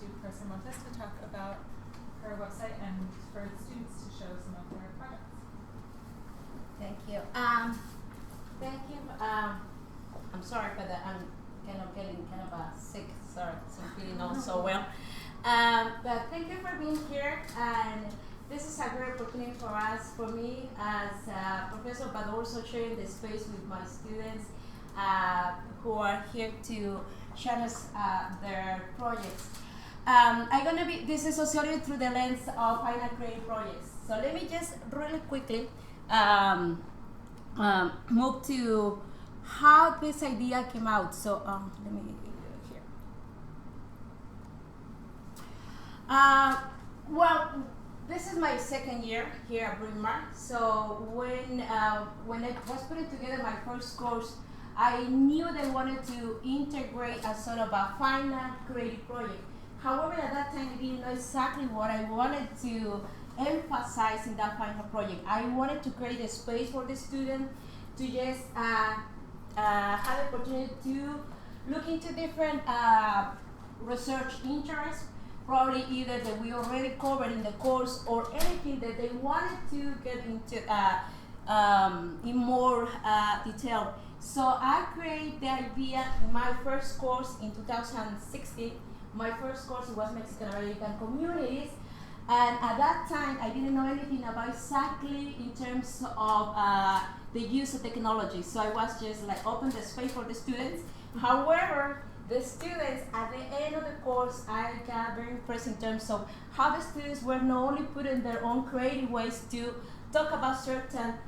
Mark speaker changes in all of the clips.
Speaker 1: to Professor Montes to talk about her website and for students to show some of their projects.
Speaker 2: Thank you. Thank you. I'm sorry for that. I'm getting sick. Sorry, so I'm feeling not so well. But thank you for being here. And this is a great opportunity for us, for me as a professor, but also sharing the space with my students who are here to share us their projects. This is sociology through the lens of fine and creative projects. So let me just really quickly move to how this idea came out. So let me here. Well, this is my second year here at Bryn Mawr. So when I was putting together my first course, I knew that I wanted to integrate a sort of a fine and creative project. However, at that time, I didn't know exactly what I wanted to emphasize in that final project. I wanted to create a space for the student to just have the opportunity to look into different research interests, probably either that we already covered in the course or anything that they wanted to get into in more detail. So I created the idea in my first course in 2016. My first course was Mexican American Communities, and at that time I didn't know anything about exactly in terms of the use of technology. So I was just like open the space for the students. However, the students at the end of the course, I got very impressed in terms of how the students were not only putting their own creative ways to talk about certain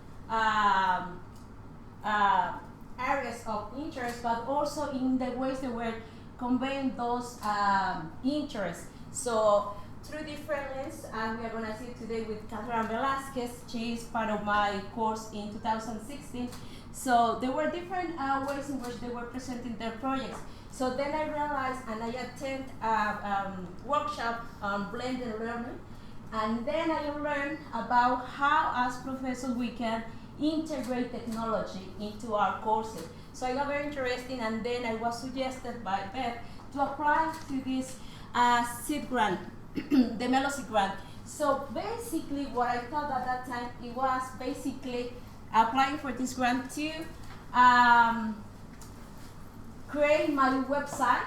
Speaker 2: areas of interest, but also in the ways they were conveying those interests. So through different lenses, and we are going to see today with Cathryne Velazquez. She is part of my course in 2016. So there were different ways in which they were presenting their projects. So then I realized, and I attended a workshop on blended learning, and then I learned about how as professors we can integrate technology into our courses. So I got very interested, and then I was suggested by Beth to apply to this seed grant, the Melo seed grant. So basically what I thought at that time, it was basically applying for this grant to create my website,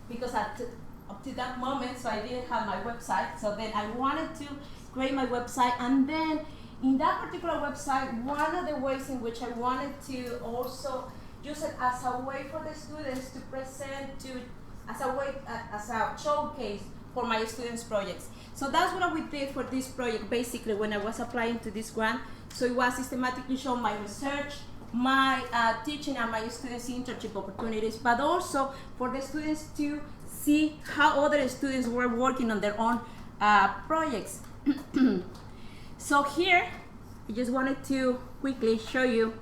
Speaker 2: because up to that moment, so I didn't have my website. So then I wanted to create my website, and then in that particular website, one of the ways in which I wanted to also use it as a way for the students to present as a showcase for my students' projects. So that's what we did for this project, basically, when I was applying to this grant. So it was systematically showing my research, my teaching, and my students' internship opportunities, but also for the students to see how other students were working on their own projects. So here, I just wanted to quickly show you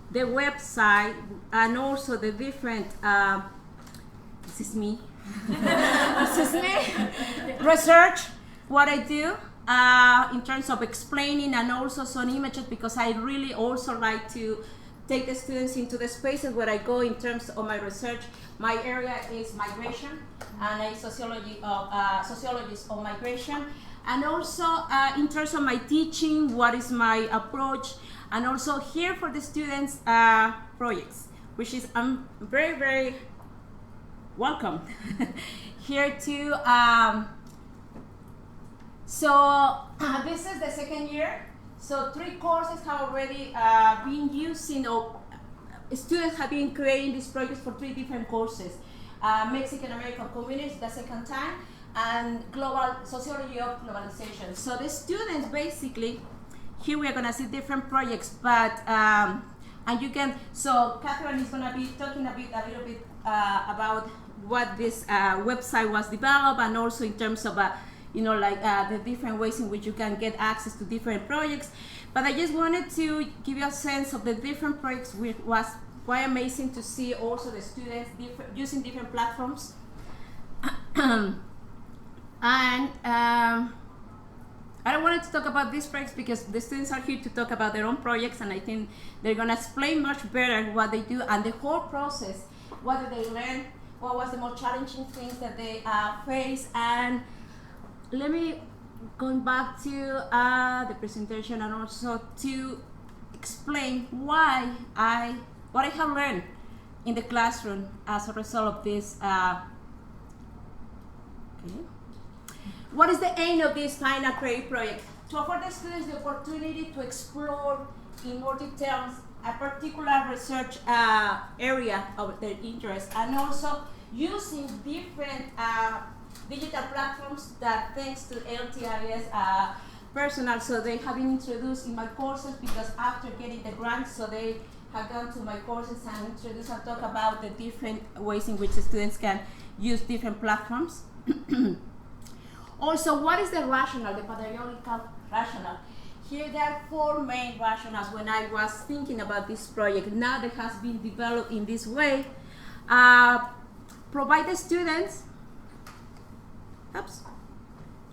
Speaker 2: the website and also the different, this is me, research, what I do in terms of explaining, and also some images, because I really also like to take the students into the spaces where I go in terms of my research. My area is migration, and I'm sociologist of migration. And also in terms of my teaching, what is my approach, and also here for the students' projects, which is I'm very, very welcome here too. So this is the second year. So 3 courses have already been using, or students have been creating these projects for 3 different courses. Mexican American Communities, the second time, and Sociology of Globalization. So the students basically, here we are gonna see different projects, but, and you can, so Cathryne is gonna be talking a little bit about what this website was developed, and also in terms of, the different ways in which you can get access to different projects. But I just wanted to give you a sense of the different projects, which was quite amazing to see also the students using different platforms. And I don't want to talk about these projects because the students are here to talk about their own projects, and I think they're going to explain much better what they do and the whole process, what do they learn, what was the most challenging things that they face, and let me go back to the presentation and also to explain what I have learned in the classroom as a result of this. What is the aim of this final creative project? To offer the students the opportunity to explore in more details a particular research area of their interest, and also using different digital platforms that, thanks to LTIS personnel, so they have been introduced in my courses, because after getting the grant, so they have gone to my courses and introduced and talk about the different ways in which the students can use different platforms. Also, what is the rationale, the pedagogical rationale? Here there are 4 main rationales when I was thinking about this project. Now that has been developed in this way. Provide the students, oops,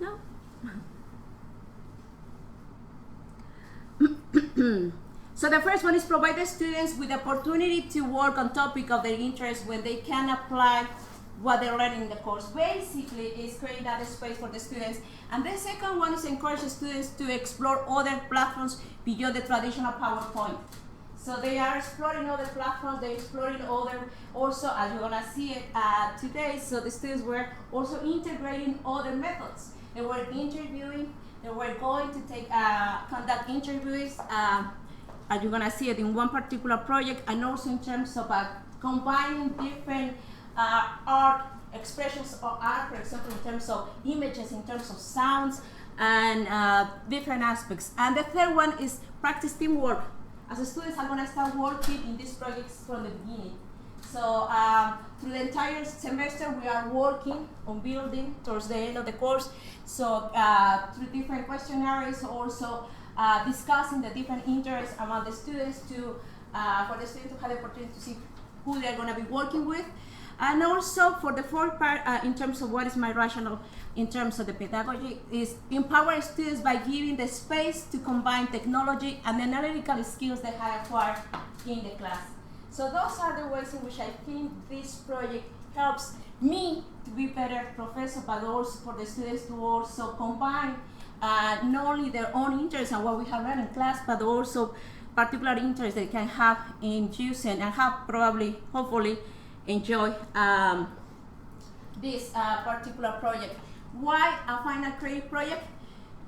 Speaker 2: no. So the first one is provide the students with the opportunity to work on topic of their interest when they can apply what they're learning in the course. Basically, is create that space for the students. And the second one is encourage the students to explore other platforms beyond the traditional PowerPoint. So they are exploring other platforms, they're exploring other, also, as you're gonna see it today, so the students were also integrating other methods. They were interviewing, they were going to take, conduct interviews, as you're gonna see it in one particular project, and also in terms of combining different art expressions of art, for example, in terms of images, in terms of sounds, and different aspects. And the third one is practice teamwork. As the students are going to start working in these projects from the beginning. So through the entire semester, we are working on building towards the end of the course. So through different questionnaires, also discussing the different interests among the students to for the students to have the opportunity to see who they're going to be working with. And also for the fourth part, in terms of what is my rationale in terms of the pedagogy, is empower students by giving the space to combine technology and the analytical skills they have acquired in the class. So those are the ways in which I think this project helps me to be better professor, but also for the students to also combine not only their own interests and what we have learned in class, but also particular interests they can have in using and have probably, hopefully, enjoy this particular project. Why a final creative project?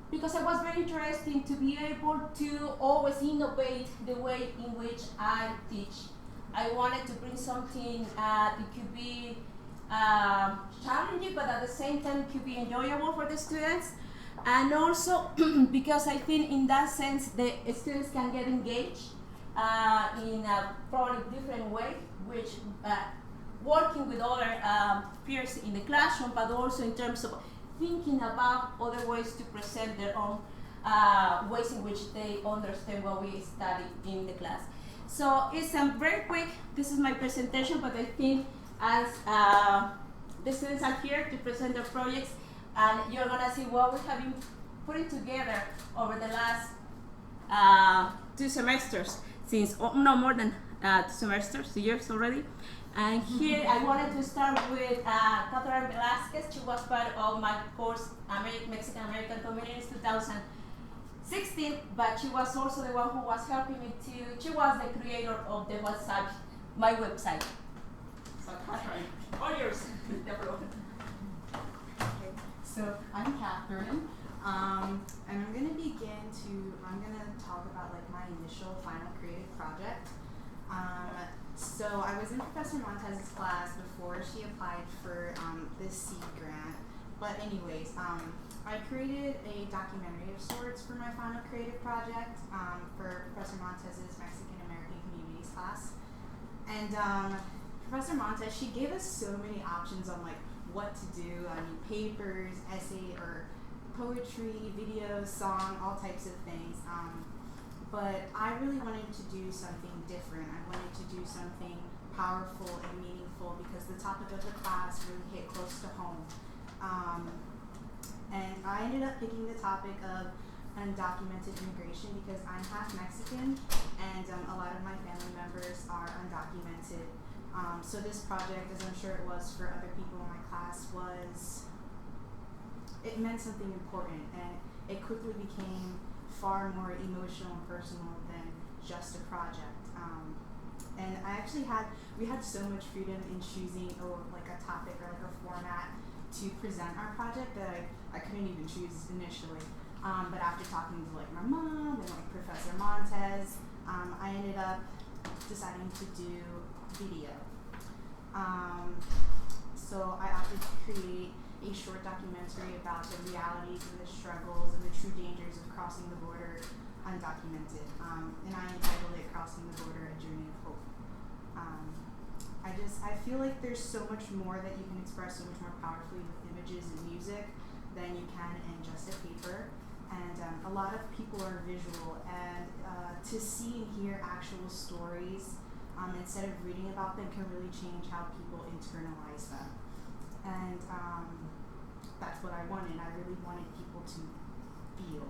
Speaker 2: Because it was very interesting to be able to always innovate the way in which I teach. I wanted to bring something that could be challenging, but at the same time could be enjoyable for the students. And also because I think in that sense the students can get engaged in a probably different way, which working with other peers in the classroom, but also in terms of thinking about other ways to present their own ways in which they understand what we study in the class. So it's very quick. This is my presentation, but I think as the students are here to present their projects, and you're gonna see what we have been putting together over the last 2 semesters, since no more than 2 semesters, 2 years already. And here I wanted to start with Cathryne Velazquez. She was part of my course, Mexican American Communities 2016, but she was also the one who was helping me to, she was the creator of the website, my website. So Cathryne, all yours.
Speaker 3: Okay, so I'm Cathryne, and I'm going to talk about like my initial final creative project. So I was in Professor Montes' class before she applied for this seed grant. But anyways, I created a documentary of sorts for my final creative project for Professor Montes' Mexican American Communities class. And Professor Montes, she gave us so many options on like what to do. I mean, papers, essay, or poetry, video, song, all types of things. But I really wanted to do something different. I wanted to do something powerful and meaningful because the topic of the class really hit close to home. And I ended up picking the topic of undocumented immigration because I'm half Mexican and a lot of my family members are undocumented. So this project, as I'm sure it was for other people in my class, it meant something important, and it quickly became far more emotional and personal than just a project. And we had so much freedom in choosing like a topic or like a format to present our project that I couldn't even choose initially. But after talking to like my mom and like Professor Montes, I ended up deciding to do video. So I opted to create a short documentary about the realities and the struggles and the true dangers of crossing the border undocumented. And I entitled it Crossing the Border, A Journey of Hope. I feel like there's so much more that you can express so much more powerfully with images and music than you can in just a paper. And a lot of people are visual, and to see and hear actual stories instead of reading about them can really change how people internalize them. And that's what I wanted. I really wanted people to feel.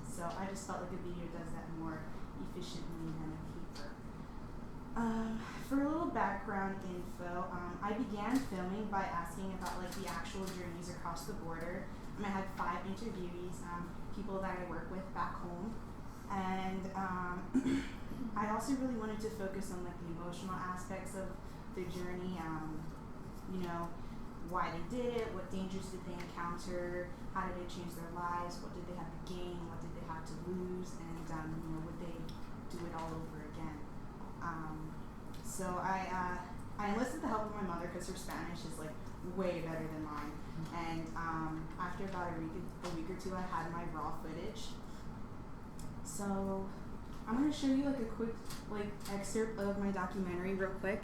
Speaker 3: So I just felt like a video does that more efficiently than a paper. For a little background info, I began filming by asking about like the actual journeys across the border. I had 5 interviewees, people that I work with back home, and I also really wanted to focus on like the emotional aspects of the journey. Why they did it, what dangers did they encounter, how did it change their lives, what did they have to gain, what did they have to lose, and would they do it all over again. So I enlisted the help of my mother because her Spanish is like way better than mine. And after about a week or two, I had my raw footage. So I'm gonna show you like a quick excerpt of my documentary real quick.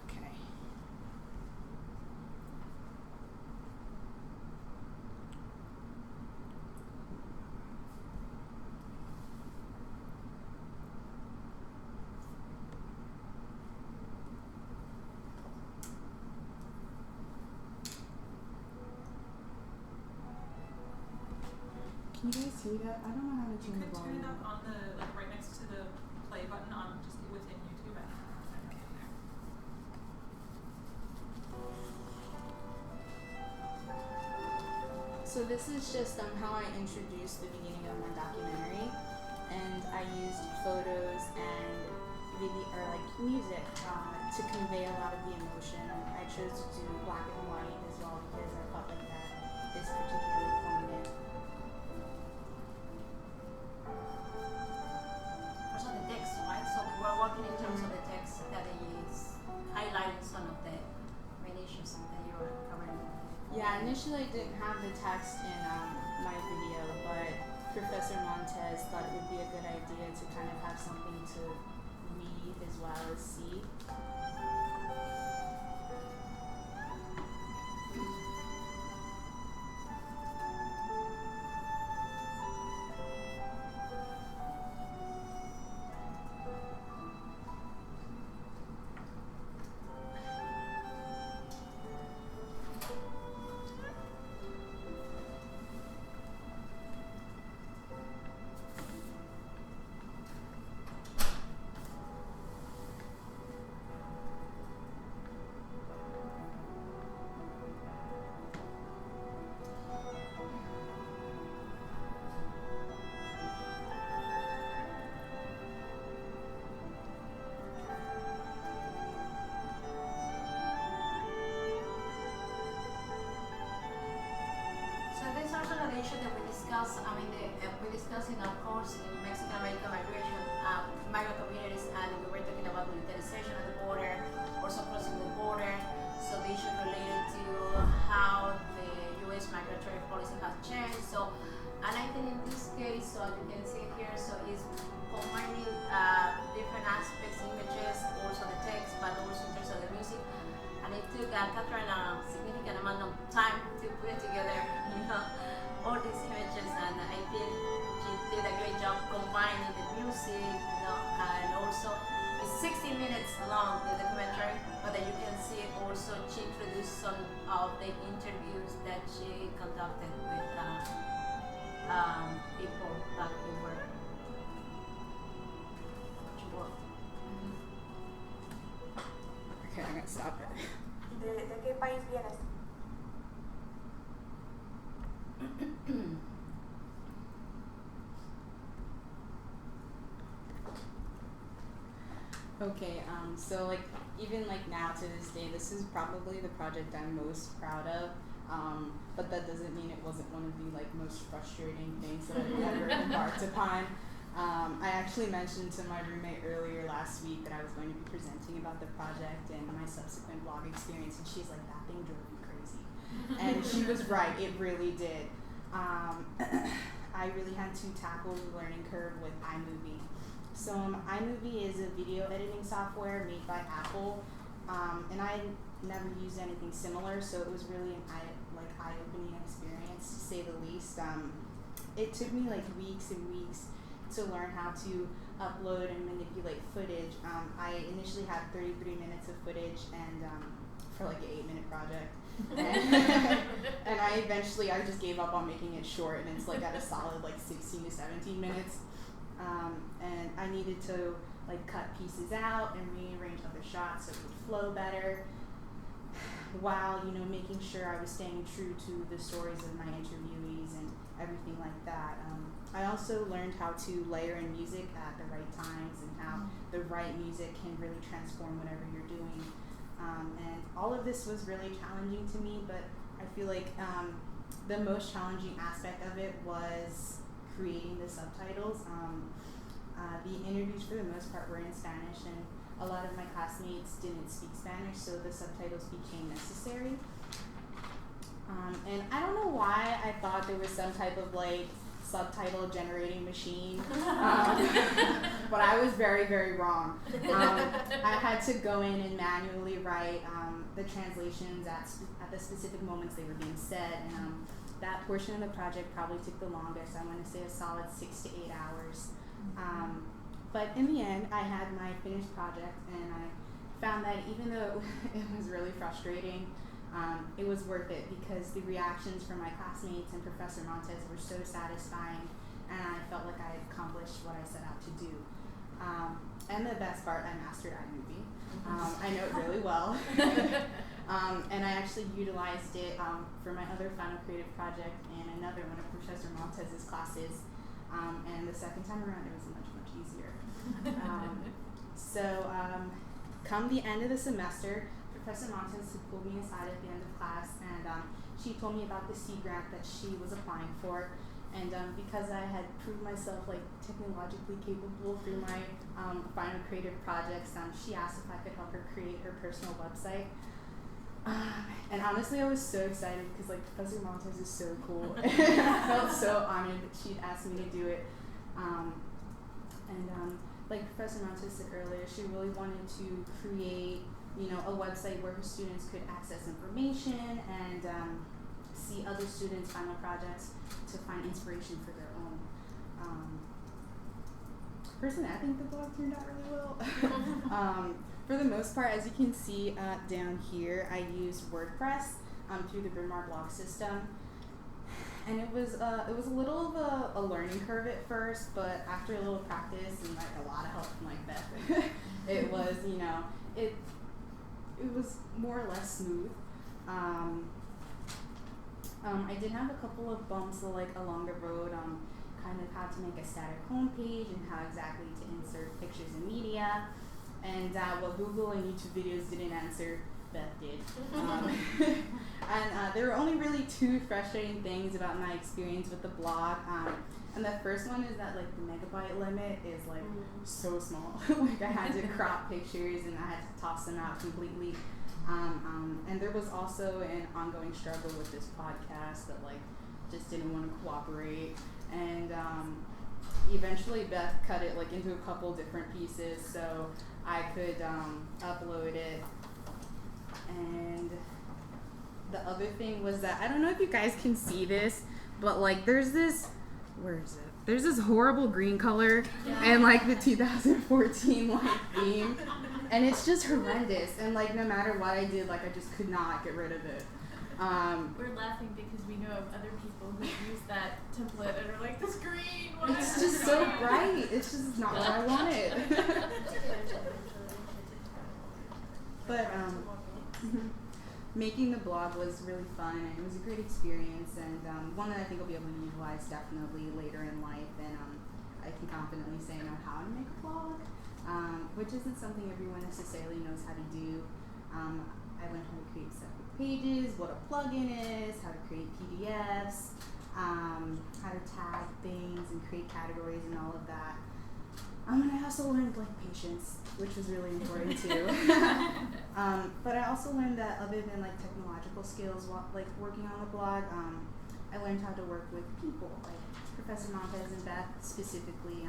Speaker 3: Okay. Can you guys see that? I don't know how to
Speaker 1: You
Speaker 3: turn the
Speaker 1: could turn
Speaker 3: volume
Speaker 1: it up on the right next to the play button on just within YouTube.
Speaker 3: So this is just how I introduced the beginning of my documentary, and I used photos and music to convey a lot of the emotion. I chose to do black and white as well because I felt like that is particularly poignant.
Speaker 2: Also the text, right? So we're working in terms of the text that is highlighting some of the main issues that you are covering.
Speaker 3: Yeah, initially I didn't have the text in my video, but Professor Montes thought it would be a good idea to kind of have something to read as well as see.
Speaker 2: Issue that we discussed, we discussed in our course in Mexican American migration, migrant communities, and we were talking about militarization of the border, also crossing the border. So the issue related to how the U.S. migratory policy has changed. So, and I think in this case, so as you can see here, so is combining different aspects, images, also the text, but also in terms of the music. And it took Cathryne a significant amount of time to put together, all these images, and I think she did a great job combining the music, and also it's 60 minutes long, the documentary, but then you can see also she introduced some of the interviews that she conducted with people back in where she worked.
Speaker 3: Stop it.
Speaker 4: ¿De qué país vienes?
Speaker 3: Okay, so like even like now to this day, this is probably the project I'm most proud of. But that doesn't mean it wasn't one of the like most frustrating things that I've ever embarked upon. I actually mentioned to my roommate earlier last week that I was going to be presenting about the project and my subsequent blog experience, and she's like, that thing drove you crazy. And she was right, it really did. I really had to tackle the learning curve with iMovie. So iMovie is a video editing software made by Apple, and I never used anything similar, so it was really an eye-opening experience, to say the least. It took me like weeks and weeks to learn how to upload and manipulate footage. I initially had 33 minutes of footage, and for like an 8-minute project. And I just gave up on making it short, and it's like at a solid like 16 to 17 minutes. And I needed to like cut pieces out and rearrange other shots so it would flow better, while making sure I was staying true to the stories of my interviewees and everything like that. I also learned how to layer in music at the right times, and how the right music can really transform whatever you're doing. And all of this was really challenging to me, but I feel like the most challenging aspect of it was creating the subtitles. The interviews for the most part were in Spanish, and a lot of my classmates didn't speak Spanish, so the subtitles became necessary. And I don't know why I thought there was some type of like subtitle generating machine, but I was very, very wrong. I had to go in and manually write the translations at the specific moments they were being said, and that portion of the project probably took the longest. I want to say a solid 6 to 8 hours. But in the end, I had my finished project, and I found that even though it was really frustrating, it was worth it, because the reactions from my classmates and Professor Montes were so satisfying, and I felt like I accomplished what I set out to do. And the best part, I mastered iMovie. I know it really well. And I actually utilized it for my other final creative project and another one of Professor Montes's classes. And the second time around, it was much, much easier. So come the end of the semester, Professor Montes pulled me aside at the end of class, and she told me about the C grant that she was applying for. And because I had proved myself like technologically capable through my final creative projects, she asked if I could help her create her personal website. And honestly, I was so excited, because like Professor Montes is so cool. I felt so honored that she'd asked me to do it. Like Professor Montes said earlier, she really wanted to create, a website where her students could access information and see other students' final projects to find inspiration for their own. Personally, I think the blog turned out really well. For the most part, as you can see down here, I used WordPress through the Bryn Mawr blog system, and it was a little of a learning curve at first, but after a little practice and like a lot of help from like Beth, it was it was more or less smooth. I did have a couple of bumps like along the road, kind of how to make a static homepage and how exactly to insert pictures and media. And what Google and YouTube videos didn't answer, Beth did. And there were only really 2 frustrating things about my experience with the blog. And the first one is that like the megabyte limit is like so small. Like I had to crop pictures and I had to toss them out completely. And there was also an ongoing struggle with this podcast that like just didn't want to cooperate. And eventually Beth cut it like into a couple different pieces so I could upload it. And the other thing was that, I don't know if you guys can see this, but like there's this, where is it? There's this horrible green color and like the 2014 like theme, and it's just horrendous, and like no matter what I did, like I just could not get rid of it.
Speaker 1: We're laughing because we know of other people who use that template and are like, this green, why?
Speaker 3: It's just so bright. It's just not what I wanted. But making the blog was really fun, and it was a great experience, and one that I think I'll be able to utilize definitely later in life. And I can confidently say I know how to make a blog, which isn't something everyone necessarily knows how to do. I learned how to create separate pages, what a plugin is, how to create PDFs, how to tag things and create categories and all of that. And I also learned patience, which was really important too. But I also learned that other than technological skills, while working on the blog, I learned how to work with people, like Professor Montes and Beth specifically.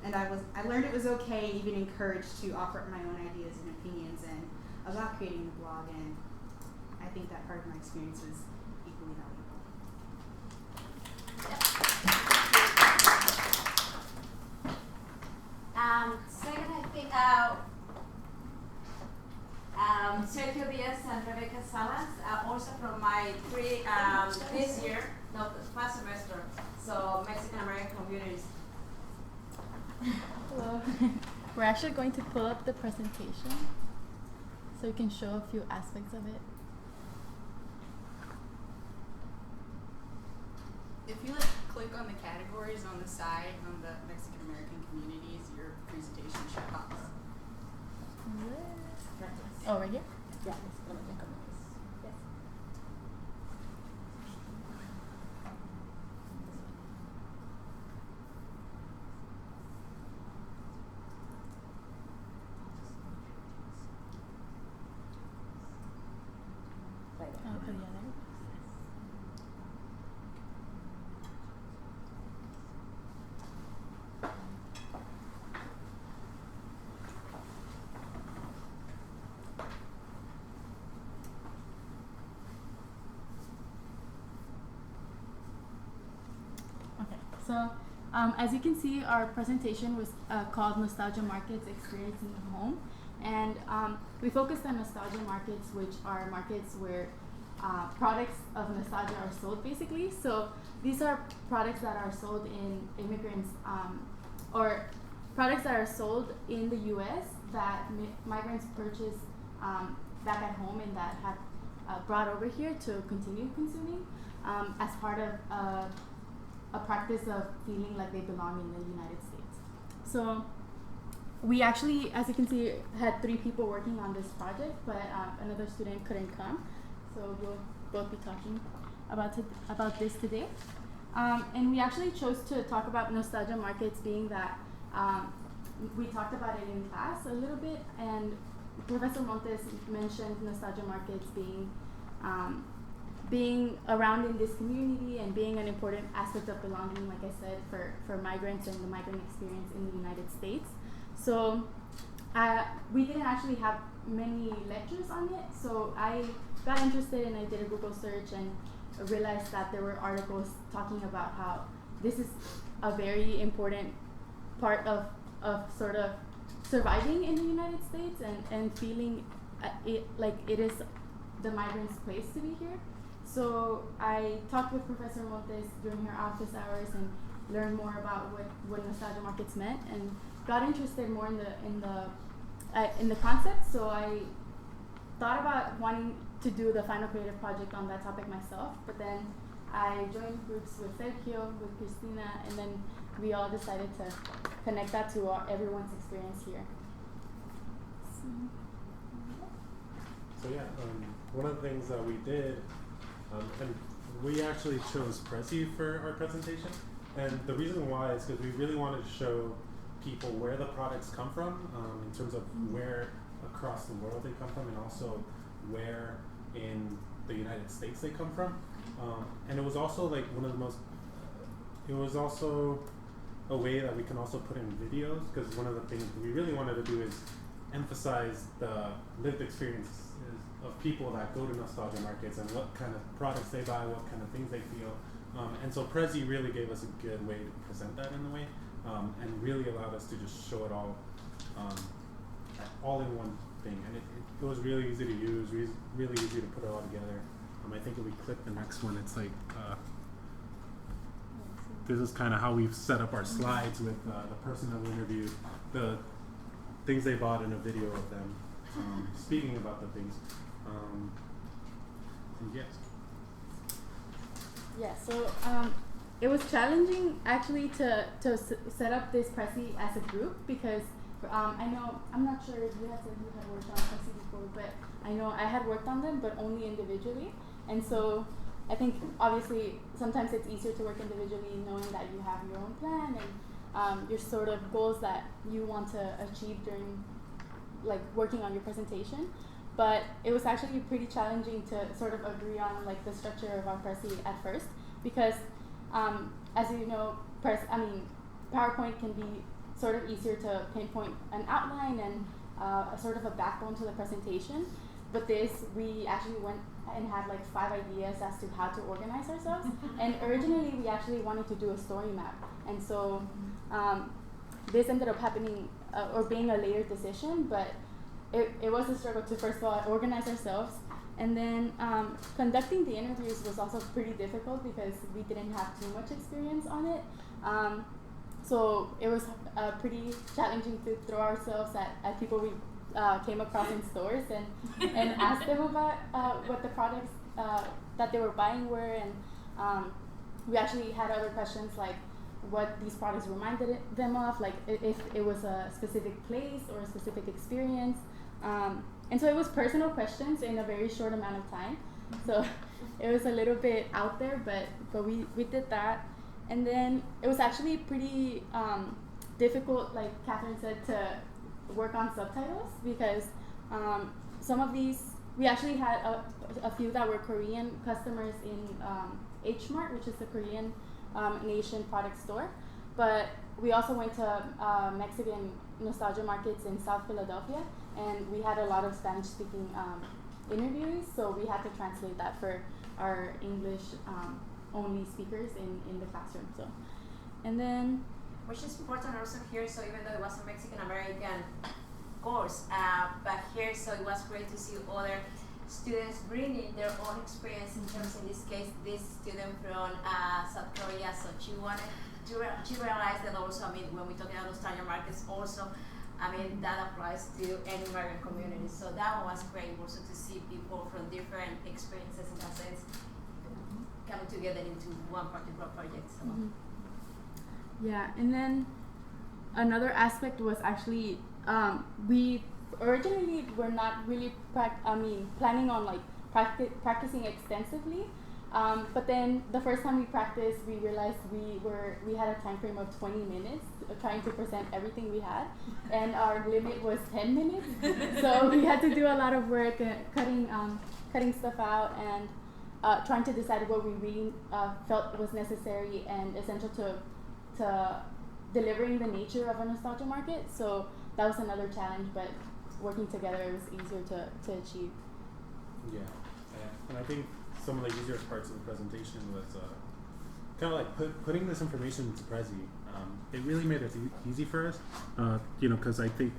Speaker 3: And I learned it was okay, even encouraged to offer up my own ideas and opinions and about creating the blog. And I think that part of my experience was equally valuable.
Speaker 2: Second, I think Sergio Diaz and Rebeca Salas, also from my this year, no, past semester, so Mexican American communities.
Speaker 5: Hello. We're actually going to pull up the presentation so you can show a few aspects of it.
Speaker 6: If you click on the categories on the side on the Mexican American communities, your presentation should pop up.
Speaker 5: Oh, right here?
Speaker 2: Yeah.
Speaker 5: Yes. Oh, yeah, there. So, as you can see, our presentation was called Nostalgia Markets Experiencing Home. And we focused on nostalgia markets, which are markets where products of nostalgia are sold, basically. So these are products that are sold in immigrants, or products that are sold in the U.S. that migrants purchase back at home and that have brought over here to continue consuming as part of a practice of feeling like they belong in the United States. So we actually, as you can see, had 3 people working on this project, but another student couldn't come. So we'll both be talking about this today. And we actually chose to talk about nostalgia markets being that we talked about it in class a little bit, and Professor Montes mentioned nostalgia markets being around in this community and being an important aspect of belonging, like I said, for migrants and the migrant experience in the United States. So we didn't actually have many lectures on it, so I got interested and I did a Google search and realized that there were articles talking about how this is a very important part of sort of surviving in the United States and feeling it like it is the migrant's place to be here. So I talked with Professor Montes during her office hours and learned more about what nostalgia markets meant and got interested more in the concept. So I thought about wanting to do the final creative project on that topic myself, but then I joined groups with Sergio, with Christina, and then we all decided to connect that to everyone's experience here.
Speaker 7: So yeah, one of the things that we did, and we actually chose Prezi for our presentation, and the reason why is because we really wanted to show people where the products come from, in terms of where across the world they come from, and also where in the United States they come from. And it was also like one of the most, it was also a way that we can also put in videos, because one of the things we really wanted to do is emphasize the lived experiences of people that go to nostalgia markets and what kind of products they buy, what kind of things they feel. And so Prezi really gave us a good way to present that in a way, and really allowed us to just show it all in one thing. And it was really easy to use, really easy to put it all together. I think if we click the next one, it's like, this is kind of how we've set up our slides with the person that we interviewed, the things they bought in a video of them, speaking about the things. And yes.
Speaker 5: Yeah, so it was challenging actually to set up this Prezi as a group because I know, I'm not sure if you had said you had worked on Prezi before, but I know I had worked on them, but only individually. And so I think obviously sometimes it's easier to work individually knowing that you have your own plan and your sort of goals that you want to achieve during like working on your presentation. But it was actually pretty challenging to sort of agree on like the structure of our Prezi at first because as you know, PowerPoint can be sort of easier to pinpoint an outline and a sort of a backbone to the presentation. But this, we actually went and had like 5 ideas as to how to organize ourselves. And originally we actually wanted to do a story map. And so this ended up happening or being a later decision, but it was a struggle to first of all organize ourselves. And then conducting the interviews was also pretty difficult because we didn't have too much experience on it. So it was pretty challenging to throw ourselves at people we came across in stores and ask them about what the products that they were buying were. And we actually had other questions like what these products reminded them of, like if it was a specific place or a specific experience. And so it was personal questions in a very short amount of time. So it was a little bit out there, but we did that. And then it was actually pretty difficult, like Cathryne said, to work on subtitles because some of these, we actually had a few that were Korean customers in H Mart, which is the Korean and Asian product store. But we also went to Mexican nostalgia markets in South Philadelphia, and we had a lot of Spanish-speaking interviewees, so we had to translate that for our English-only speakers in the classroom. So, and then,
Speaker 2: which is important also here. So even though it was a Mexican-American course, but here, so it was great to see other students bringing their own experience in terms, in this case, this student from South Korea. So she wanted to realize that also, I mean, when we talk about nostalgia markets, also, I mean, that applies to any American community. So that was great also to see people from different experiences in that sense coming together into one particular project. So.
Speaker 5: Yeah, and then another aspect was actually we originally were not really planning on like practicing extensively, but then the first time we practiced, we realized we had a time frame of 20 minutes trying to present everything we had, and our limit was 10 minutes. So we had to do a lot of work cutting stuff out and trying to decide what we really felt was necessary and essential to delivering the nature of a nostalgia market. So that was another challenge, but working together it was easier to achieve.
Speaker 7: Yeah, and I think some of the easier parts of the presentation was kind of like putting this information into Prezi. It really made it easy for us, because I think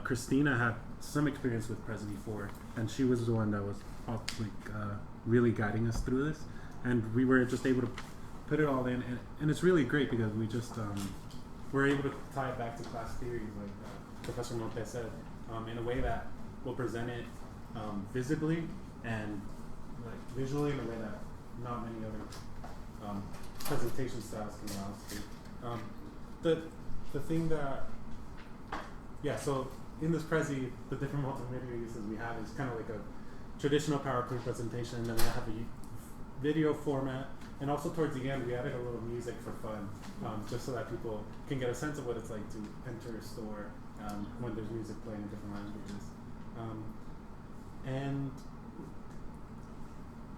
Speaker 7: Christina had some experience with Prezi before, and she was the one that was really guiding us through this, and we were just able to put it all in, and it's really great because we just we're able to tie it back to class theories, like Professor Montes said, in a way that will present it visibly and like visually in a way that not many other presentation styles can allow us to. The thing that, so in this Prezi, the different multimedia uses we have is kind of like a traditional PowerPoint presentation, and then we have a video format. And also towards the end, we added a little music for fun, just so that people can get a sense of what it's like to enter a store when there's music playing in different languages. And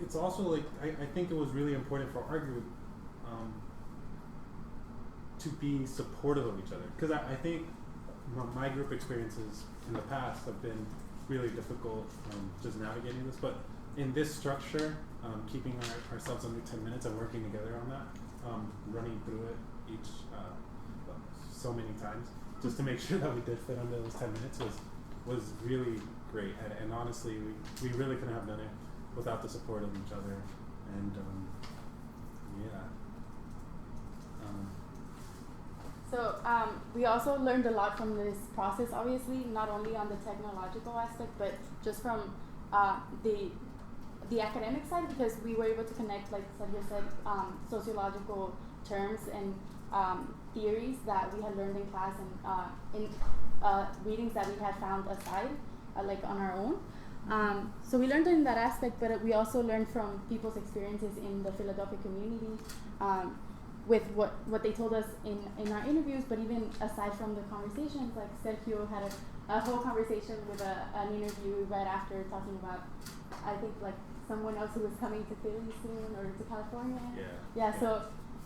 Speaker 7: it's also like, I think it was really important for our group to be supportive of each other. Because I think my group experiences in the past have been really difficult just navigating this. But in this structure, keeping ourselves under 10 minutes and working together on that, running through it each so many times, just to make sure that we did fit under those 10 minutes was really great. And honestly, we really couldn't have done it without the support of each other. And
Speaker 5: So we also learned a lot from this process, obviously, not only on the technological aspect, but just from the academic side, because we were able to connect, like Sergio said, sociological terms and theories that we had learned in class and in readings that we had found aside, like on our own. So we learned in that aspect, but we also learned from people's experiences in the Philadelphia community, with what they told us in our interviews, but even aside from the conversations, like Sergio had a whole conversation with an interview right after talking about, I think, like someone else who was coming to Philly soon or to California. Yeah.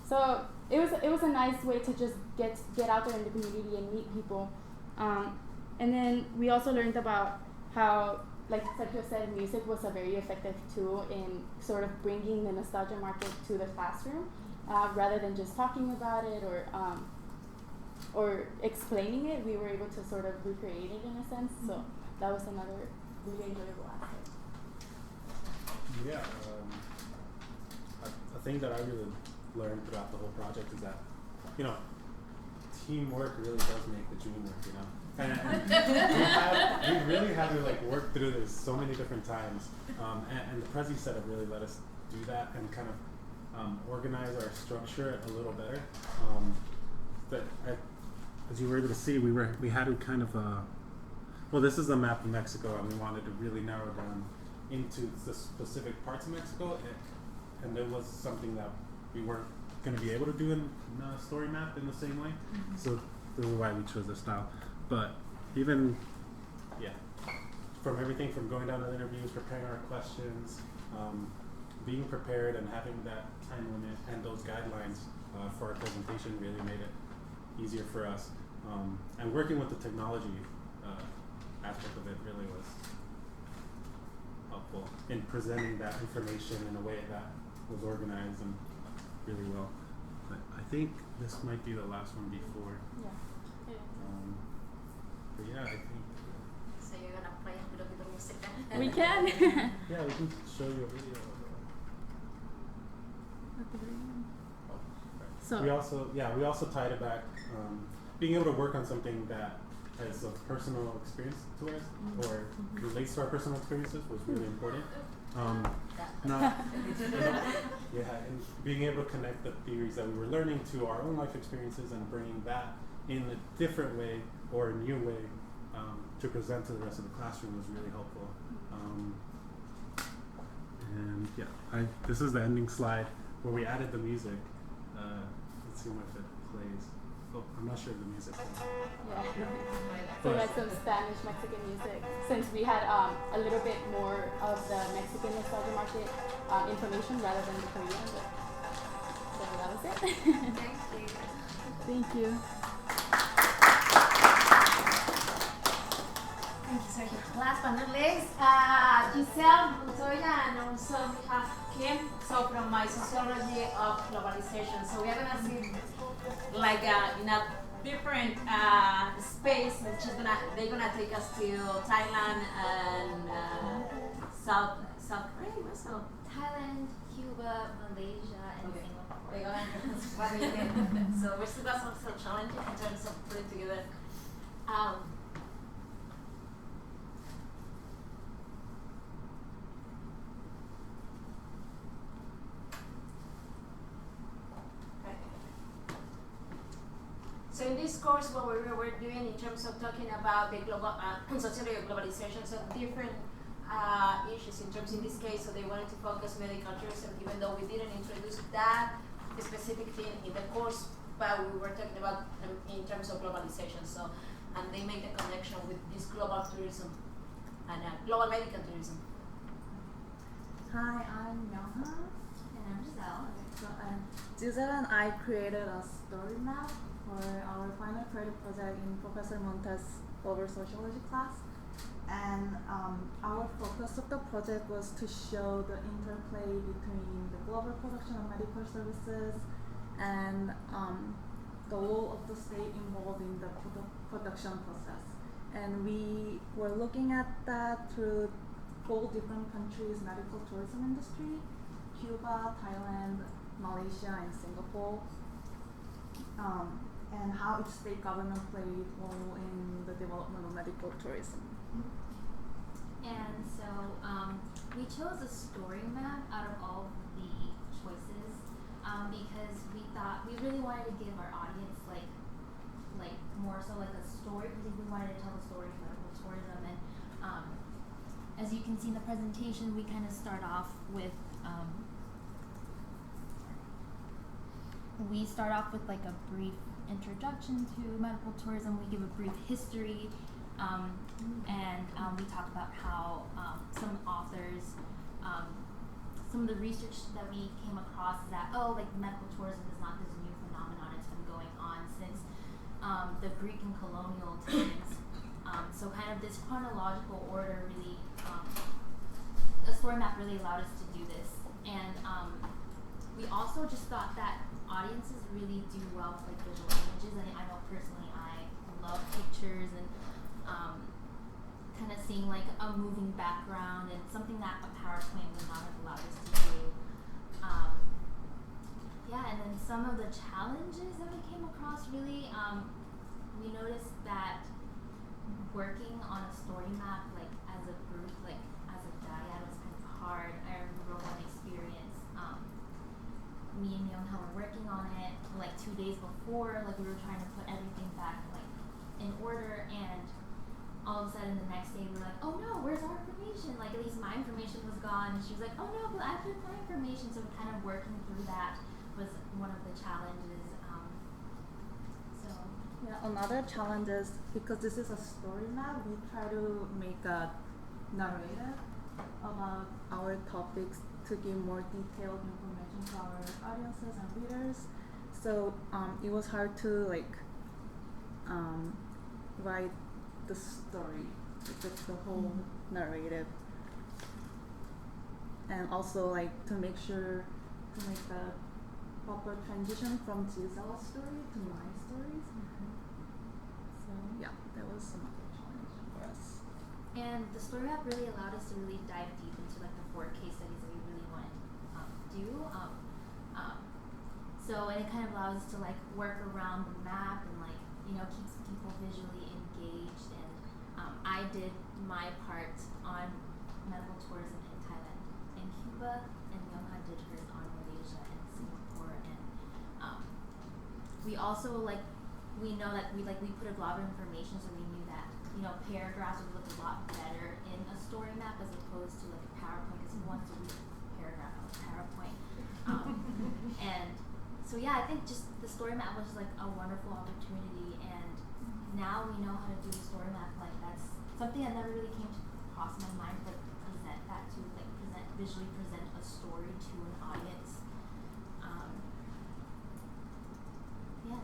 Speaker 5: So it was a nice way to just get out there in the community and meet people. And then we also learned about how, like Sergio said, music was a very effective tool in sort of bringing the nostalgia market to the classroom, rather than just talking about it or explaining it. We were able to sort of recreate it in a sense. So that was another really enjoyable aspect.
Speaker 7: Yeah, a thing that I really learned throughout the whole project is that, teamwork really does make the dream work, And we really had to like work through this so many different times, and the Prezi setup really let us do that and kind of organize our structure a little better. As you were able to see, we had to kind of well, this is the map of Mexico, and we wanted to really narrow down into the specific parts of Mexico, and there was something that we weren't going to be able to do in a story map in the same way. So this is why we chose this style. But even, from everything from going down to the interviews, preparing our questions, being prepared and having that time limit and those guidelines for our presentation really made it easier for us. And working with the technology aspect of it really was helpful in presenting that information in a way that was organized and really well. But I think this might be the last one before. But yeah, I think.
Speaker 2: So you're gonna play a little bit of music then?
Speaker 5: We can.
Speaker 7: Yeah, we can show you a video of
Speaker 5: So
Speaker 7: we also tied it back. Being able to work on something that has a personal experience to us or relates to our personal experiences was really important. And being able to connect the theories that we were learning to our own life experiences and bringing that in a different way or a new way to present to the rest of the classroom was really helpful. This is the ending slide where we added the music. Let's see if it plays. Oh, I'm not sure of the music.
Speaker 5: So we had some Spanish Mexican music, since we had a little bit more of the Mexican nostalgia market information rather than the Korean. So that was it.
Speaker 2: Thank you.
Speaker 5: Thank you.
Speaker 2: Thank you, Sergio. Last but not least, Gisell, Montoya, and also we have Kim, so from my Sociology of Globalization. So we are gonna see like in a different space, which is they're gonna take us to Thailand and South Korea. So
Speaker 8: Thailand, Cuba, Malaysia, and Singapore.
Speaker 2: they're gonna so we're still got some challenging in terms of putting together. So in this course, what we were doing in terms of talking about the global sociology of globalization, so different issues in terms in this case, so they wanted to focus medical tourism, even though we didn't introduce that specific thing in the course, but we were talking about in terms of globalization. So, and they made the connection with this global tourism and global medical tourism.
Speaker 9: Hi, I'm Myung.
Speaker 8: And I'm Gisell.
Speaker 9: So Gisell and I created a story map for our final creative project in Professor Montes' global sociology class. And our focus of the project was to show the interplay between the global production of medical services and the role of the state involved in the production process. And we were looking at that through 4 different countries' medical tourism industry: Cuba, Thailand, Malaysia, and Singapore. and how each state government played a role in the development of medical tourism.
Speaker 8: And so we chose a story map out of all the choices because we thought we really wanted to give our audience like more so like a story, because we wanted to tell the story of medical tourism. And as you can see in the presentation, we kind of start off with like a brief introduction to medical tourism. We give a brief history, and we talk about how some authors, some of the research that we came across is that like medical tourism is not this new phenomenon. It's been going on since the Greek and colonial times. So kind of this chronological order really, the story map really allowed us to do this. And we also just thought that audiences really do well with like visual images. And I know personally I love pictures and kind of seeing like a moving background, and something that a PowerPoint would not have allowed us to do. And then some of the challenges that we came across really, we noticed that working on a story map like as a group, like as a dyad, was kind of hard. I remember one experience, me and Myung were working on it like 2 days before, like we were trying to put everything back like in order, and all of a sudden the next day we were like, oh no, where's our information? Like at least my information was gone. And she was like, oh no, but I put my information. So kind of working through that was one of the challenges.
Speaker 9: Yeah, another challenge is because this is a story map, we try to make a narrative about our topics to give more detailed information to our audiences and readers. So it was hard to like write the story, like the whole narrative, and also like to make sure to make the proper transition from Gisell's story to my stories. So yeah, that was some other challenge for us.
Speaker 8: And the story map really allowed us to really dive deep into like the 4 case studies that we really wanted to do. So and it kind of allows us to like work around the map and like keeps people visually engaged. And I did my part on medical tourism in Thailand and Cuba, and Myung did hers on Malaysia and Singapore. And we also we know that we put a lot of information, so we knew that paragraphs would look a lot better in a story map as opposed to like a PowerPoint, because who wants to read a paragraph on a PowerPoint? And so yeah, I think just the story map was like a wonderful opportunity, and now we know how to do a story map. Like that's something that never really came to cross my mind, like present that to visually present a story to an audience.
Speaker 9: Yeah,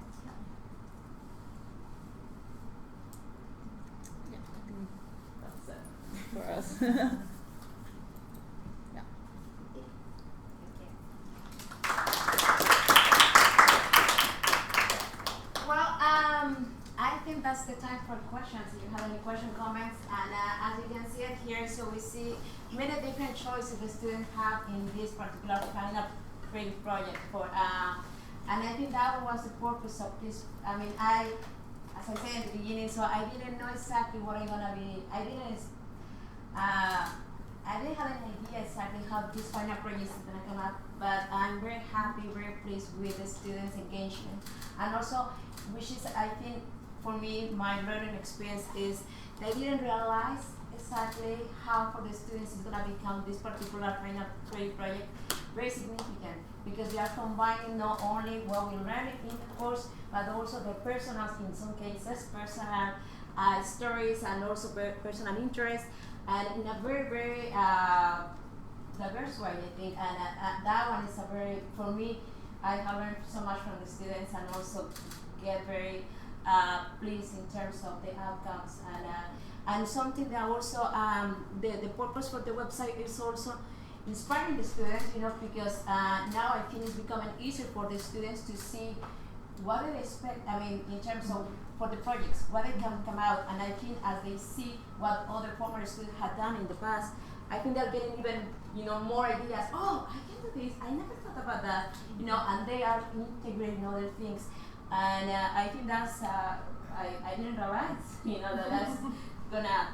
Speaker 9: I think that's it for us. Yeah.
Speaker 2: Well, I think that's the time for questions. If you have any comments, and as you can see it here, so we see many different choices the students have in this particular kind of creative project. And I think that was the purpose of this. I mean, as I said at the beginning, so I didn't know exactly what I'm gonna be. I didn't have an idea exactly how this final project is gonna come up, but I'm very happy, very pleased with the students' engagement. And also, which is, I think, for me, my learning experience is they didn't realize exactly how for the students is gonna become this particular final creative project very significant, because we are combining not only what we learn in the course, but also the personal, in some cases, personal stories, and also personal interests, and in a very, very diverse way, I think. And that one is a very, for me, I have learned so much from the students, and also get very pleased in terms of the outcomes. And something that also, the purpose for the website is also inspiring the students, because now I think it's becoming easier for the students to see what they expect, in terms of for the projects, what they can come out. And I think as they see what other former students had done in the past, I think they're getting even, more ideas. Oh, I can do this. I never thought about that. And they are integrating other things. And I think that's, I didn't realize, that that's gonna,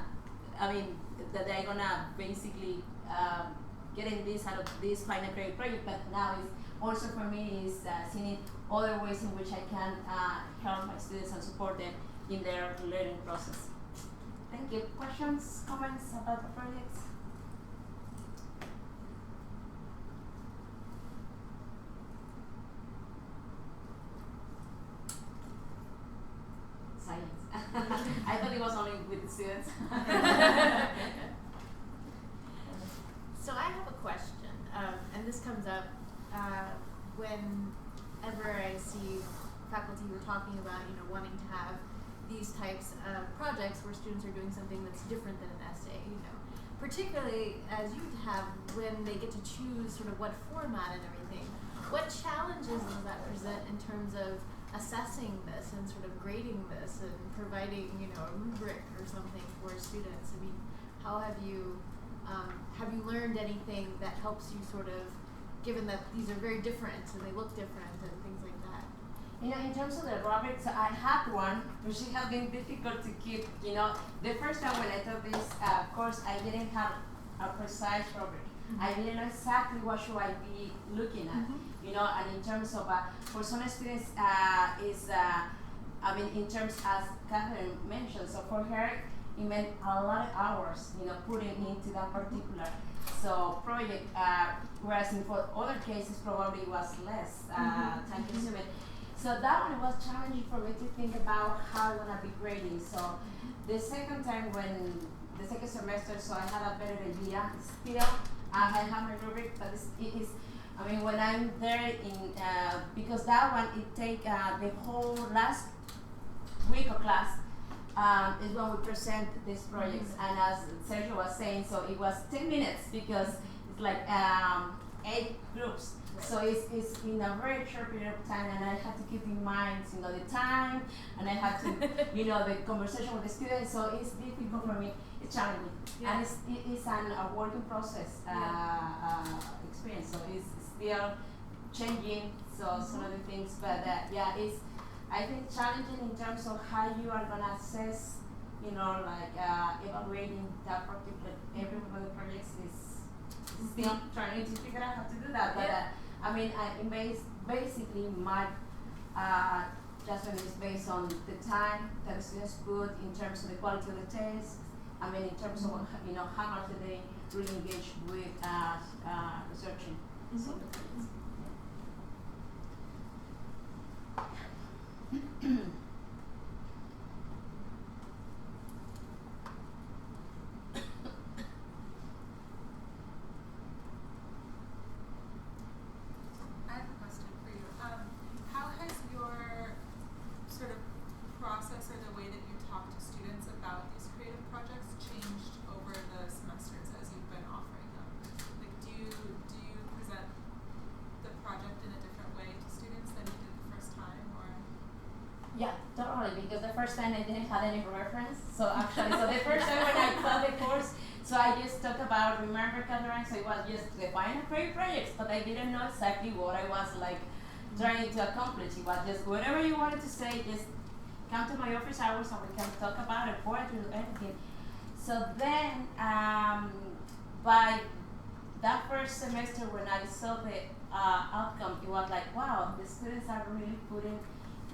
Speaker 2: that they're gonna basically getting this out of this final grade project, but now it's also for me is seeing other ways in which I can help my students and support them in their learning process. Thank you. Questions, comments about the projects? Silence. I thought it was only with the students.
Speaker 10: So I have a question, and this comes up whenever I see faculty who are talking about, wanting to have these types of projects where students are doing something that's different than an essay, particularly as you have when they get to choose sort of what format and everything. What challenges does that present in terms of assessing this and sort of grading this and providing, a rubric or something for students? I mean, how have you learned anything that helps you sort of, given that these are very different and they look different and things like that?
Speaker 2: In terms of the rubrics, I had one, which it has been difficult to keep. The first time when I took this course, I didn't have a precise rubric. Mm-hmm. I didn't know exactly what should I be looking at. Mm-hmm. And in terms of, for some students, in terms as Cathryne mentioned, so for her, it meant a lot of hours, putting into that particular project, whereas for other cases probably was less time consuming. So that one was challenging for me to think about how I'm gonna be grading. So the second time the second semester, so I had a better idea. Still, I have my rubric, but it is, when I'm there because that one, it take the whole last week of class, is when we present these projects. And as Sergio was saying, so it was 10 minutes because it's like 8 groups. Right. So it's in a very short period of time, and I had to keep in mind, the time, and I had to, the conversation with the students. So it's difficult for me. It's challenging, and it's a working process experience. So it's still changing. So some of the things, but it's, I think, challenging in terms of how you are gonna assess, evaluating that particular every one of the projects is still trying to figure out how to do that. But basically my judgment is based on the time that the students put in terms of the quality of the test. In terms of how much do they really engage with researching. So the projects.
Speaker 1: I have a question for you. How has your sort of process or the way that you talk to students about these creative projects changed over the semesters as you've been offering them? Like, do you present the project in a different way to students than you did the first time, or?
Speaker 2: Yeah, totally, because the first time I didn't have any reference. So the first time when I taught the course, so I just talked about, remember, Cathryne, so it was just the final creative projects, but I didn't know exactly what I was trying to accomplish. It was just whatever you wanted to say, just come to my office hours and we can talk about it, poetry, anything. So then, by that first semester when I saw the outcome, it was like, wow, the students are really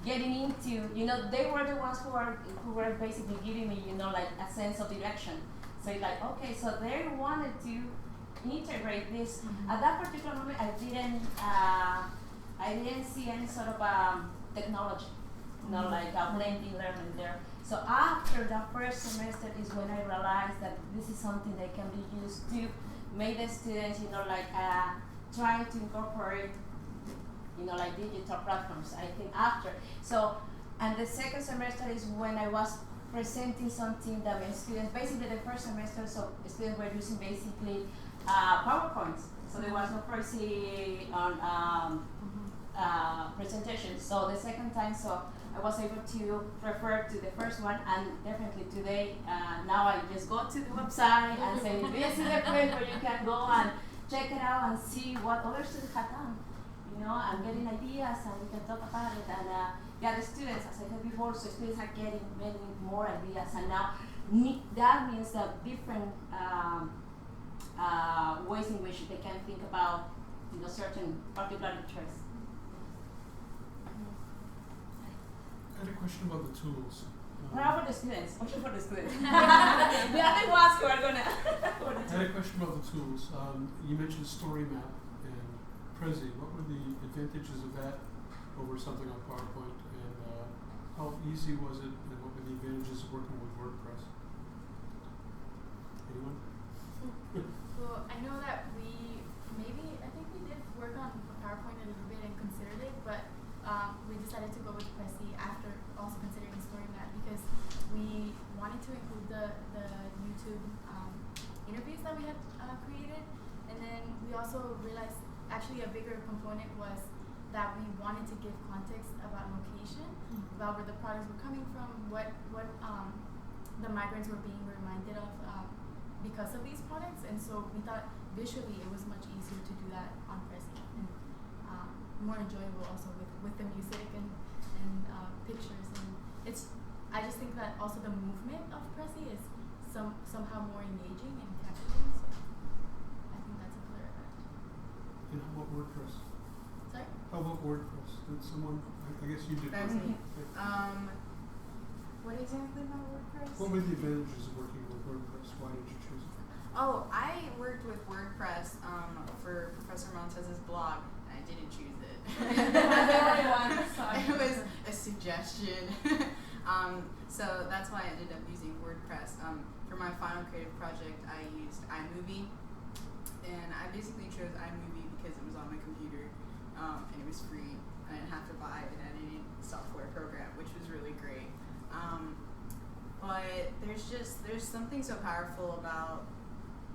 Speaker 2: getting into, they were the ones who were basically giving me, a sense of direction. So it's like, okay, so they wanted to integrate this. Mm-hmm. At that particular moment, I didn't see any sort of technology, like a blending learning there. So after that first semester is when I realized that this is something that can be used to make the students, trying to incorporate digital platforms, I think, after. So, and the second semester is when I was presenting something that made students, basically the first semester, so students were using basically PowerPoints. So there was no crazy on presentation. So the second time, so I was able to refer to the first one, and definitely today, now I just go to the website and say, this is a place where you can go and check it out and see what other students have done. I'm getting ideas and we can talk about it, and yeah, the students, as I said before, so students are getting many more ideas, and now that means that different ways in which they can think about, certain particular interests.
Speaker 11: I had a question about the tools.
Speaker 2: How about the students? What for the students? They are the ones who are gonna.
Speaker 11: I had a question about the tools. You mentioned Story Map and Prezi. What were the advantages of that over something on PowerPoint, and how easy was it, and what were the advantages of working with WordPress? Anyone?
Speaker 5: Well, I know that I think we did work on PowerPoint a little bit and considered it, but we decided to go with Prezi after also considering Story Map because we wanted to include the YouTube interviews that we had created, and then we also realized actually a bigger component was that we wanted to give context about location, about where the products were coming from, what the migrants were being reminded of because of these products, and so we thought visually it was much easier to do that on Prezi, and more enjoyable also with the music and pictures, and I just think that also the movement of Prezi is somehow more engaging and captivating, so I think that's a clear advantage.
Speaker 11: And how about WordPress?
Speaker 5: Sorry?
Speaker 11: How about WordPress? Did someone, I guess you did.
Speaker 6: That's me.
Speaker 11: Okay.
Speaker 6: What exactly about WordPress?
Speaker 11: What were the advantages of working with WordPress? Why did you choose it?
Speaker 6: Oh, I worked with WordPress for Professor Montes' blog. I didn't choose it. It was a suggestion. So that's why I ended up using WordPress. For my final creative project, I used iMovie, and I basically chose iMovie because it was on my computer, and it was free. I didn't have to buy an editing software program, which was really great. But there's something so powerful about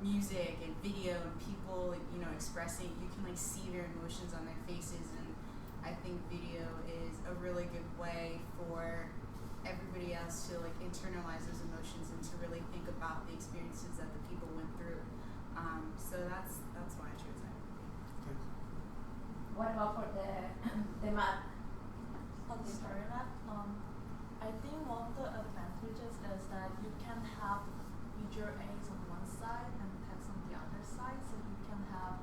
Speaker 6: music and video and people, expressing. You can see their emotions on their faces, and I think video is a really good way for everybody else to internalize those emotions and to really think about the experiences that the people went through. So that's why I chose that.
Speaker 11: Thanks.
Speaker 2: What about for the map?
Speaker 9: On the story map, I think one of the advantages is that you can have visual aids on one side and text on the other side, so you can have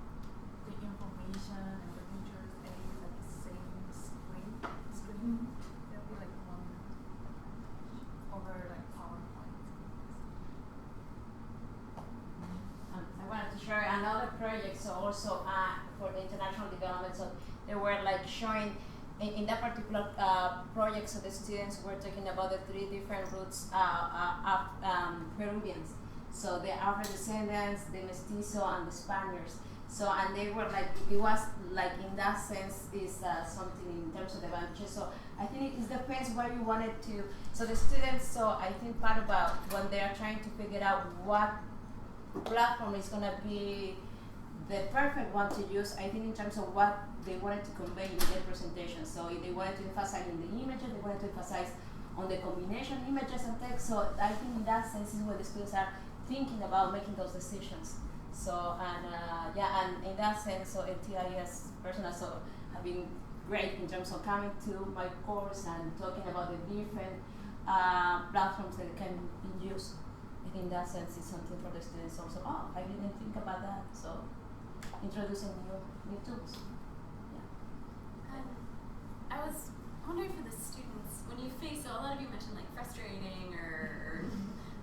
Speaker 9: the information and the visual aids at the same screen. There'll be one over PowerPoint.
Speaker 2: I wanted to share another project, so also for the international development, so they were showing in that particular project, so the students were talking about the 3 different roots of Peruvians. So the Afro-descendants, the Mestizo, and the Spaniards. So, and they were it was in that sense is something in terms of the advantages. So I think it depends where you wanted to. So the students, so I think part about when they are trying to figure out what platform is going to be the perfect one to use, I think in terms of what they wanted to convey in their presentation. So if they wanted to emphasize in the images, they wanted to emphasize on the combination of images and text. So I think in that sense is where the students are thinking about making those decisions. So, and in that sense, so LTIS personnel so have been great in terms of coming to my course and talking about the different platforms that can be used. I think in that sense is something for the students also. Oh, I didn't think about that. So introducing new tools. Yeah.
Speaker 12: I was wondering for the students, when you face, so a lot of you mentioned frustrating or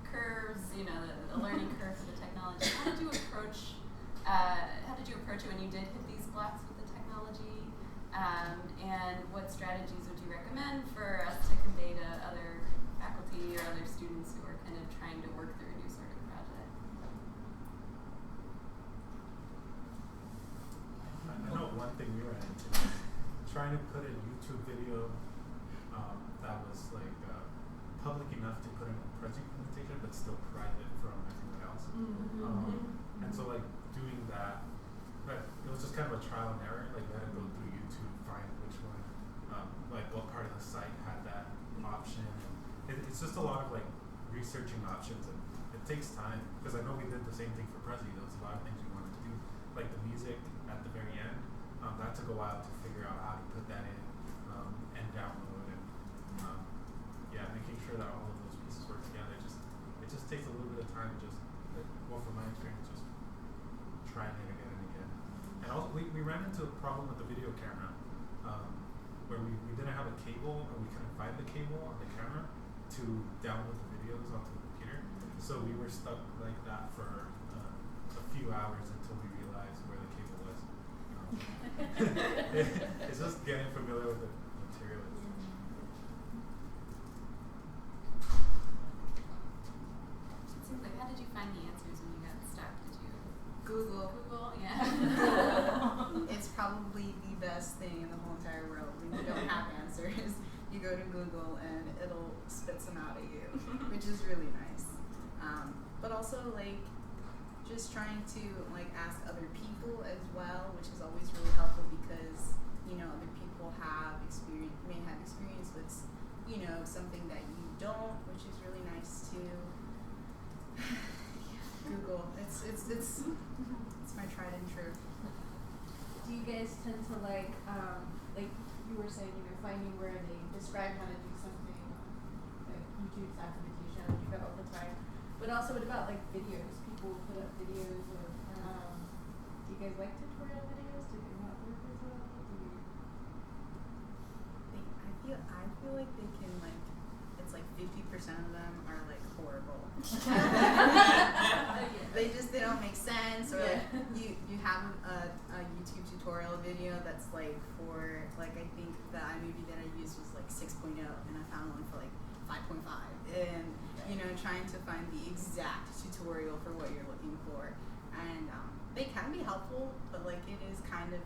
Speaker 12: curves, the learning curve for the technology. How did you approach it when you did hit these blocks with the technology? And what strategies would you recommend for us to convey to other faculty or other students who are kind of trying to work through a new sort of project?
Speaker 7: I know one thing we ran into trying to put a YouTube video that was public enough to put in a presentation, but still private from everyone else. And so doing that, it was just kind of a trial and error. We had to go through YouTube, find which one, what part of the site had that option. And it's just a lot of researching options, and it takes time because I know we did the same thing for Prezi. There was a lot of things we wanted to do, like the music at the very end. That took a while to figure out how to put that in and download. And
Speaker 13: also, we ran into a problem with the video camera, where we didn't have a cable, or we couldn't find the cable on the camera to download the videos onto the computer. So we were stuck like that for a few hours until we realized where the cable was. It's just getting familiar with the material.
Speaker 12: It seems like, how did you find the answers when you got stuck? Did you
Speaker 6: Google.
Speaker 12: Google? Yeah.
Speaker 6: It's probably the best thing in the whole entire world. When you don't have answers, you go to Google and it'll spit some out at you, which is really nice. But also like just trying to like ask other people as well, which is always really helpful because other people may have experience with something that you don't, which is really nice too. Google. It's my tried and true.
Speaker 10: Do you guys tend to like you were saying, finding where they describe how to do something, like YouTube's documentation, and you go all the time. But also, what about like videos? People put up videos of. Do you guys like tutorial videos? Do they not work as well?
Speaker 6: I feel like they can it's like 50% of them are like horrible. They don't make sense, or like you have a YouTube tutorial video that's like for like I think the iMovie that I used was like 6.0 and I found one for like 5.5 and trying to find the exact tutorial for what you're looking for, and they can be helpful, but like it is kind of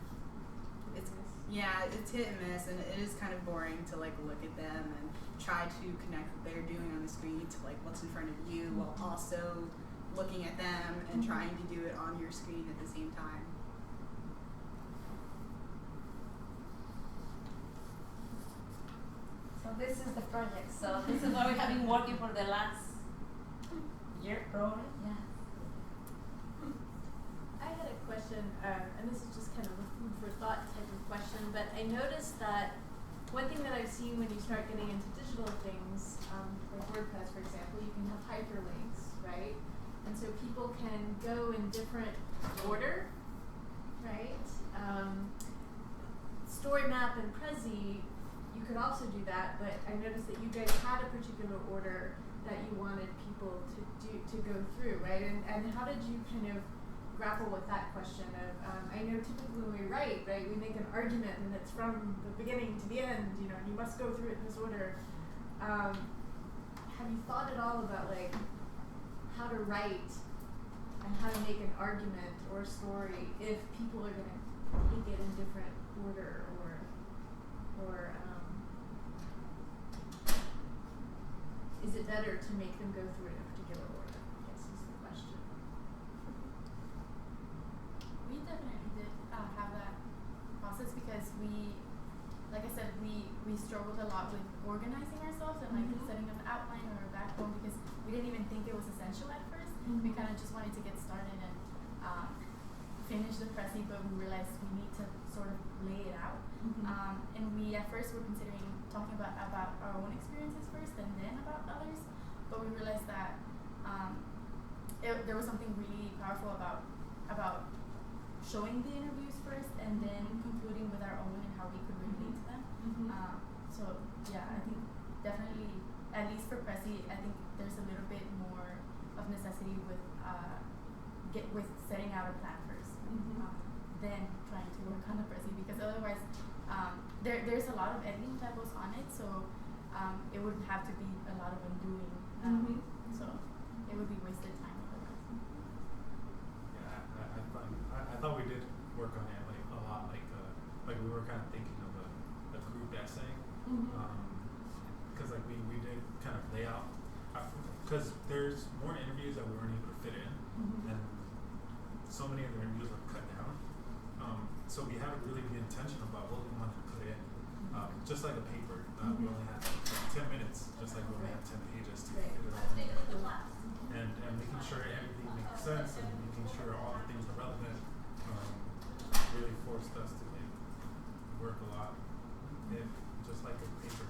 Speaker 6: it's hit and miss, and it is kind of boring to like look at them and try to connect what they're doing on the screen to like what's in front of you while also looking at them and trying to do it on your screen at the same time.
Speaker 2: So this is the project. So this is what we have been working for the last year, probably. Yeah.
Speaker 10: I had a question, and this is just kind of a food for thought type of question, but I noticed that one thing that I've seen when you start getting into digital things, like WordPress, for example, you can have hyperlinks, right? And so people can go in different order, right? Story Map and Prezi, you could also do that, but I noticed that you guys had a particular order that you wanted people to go through, right? And how did you kind of grapple with that question of, I know typically when we write, right, we make an argument and it's from the beginning to the end, and you must go through it in this order. Have you thought at all about like how to write and how to make an argument or a story if people are going to take it in different order, or is it better to make them go through it in a particular order? I guess is the question.
Speaker 5: We definitely did have that process because like I said, we struggled a lot with organizing ourselves and like setting up an outline or a backbone because we didn't even think it was essential at first. We kind of just wanted to get started and finish the Prezi, but we realized we need to sort of lay it out. And we at first were considering talking about our own experiences first and then about others, but we realized that there was something really powerful about showing the interviews first and then concluding with our own and how we could relate to them. So yeah, I think definitely, at least for Prezi, I think there's a little bit more of necessity with setting out a plan first, then trying to work on the Prezi, because otherwise there's a lot of editing that goes on it, so it would have to be a lot of undoing, so it would be wasted time otherwise.
Speaker 13: Yeah, I thought we did work on it like a lot, like we were kind of thinking of a group essay, because like we did kind of lay out, because there's more interviews that we weren't able to fit in, and so many of the interviews were cut down. So we had to really be intentional about what we wanted to put in. Just like a paper, we only had like 10 minutes, just like we only had 10 pages to fit it all in. And making sure everything makes sense and making sure all the things are relevant really forced us to like work a lot. Just like a paper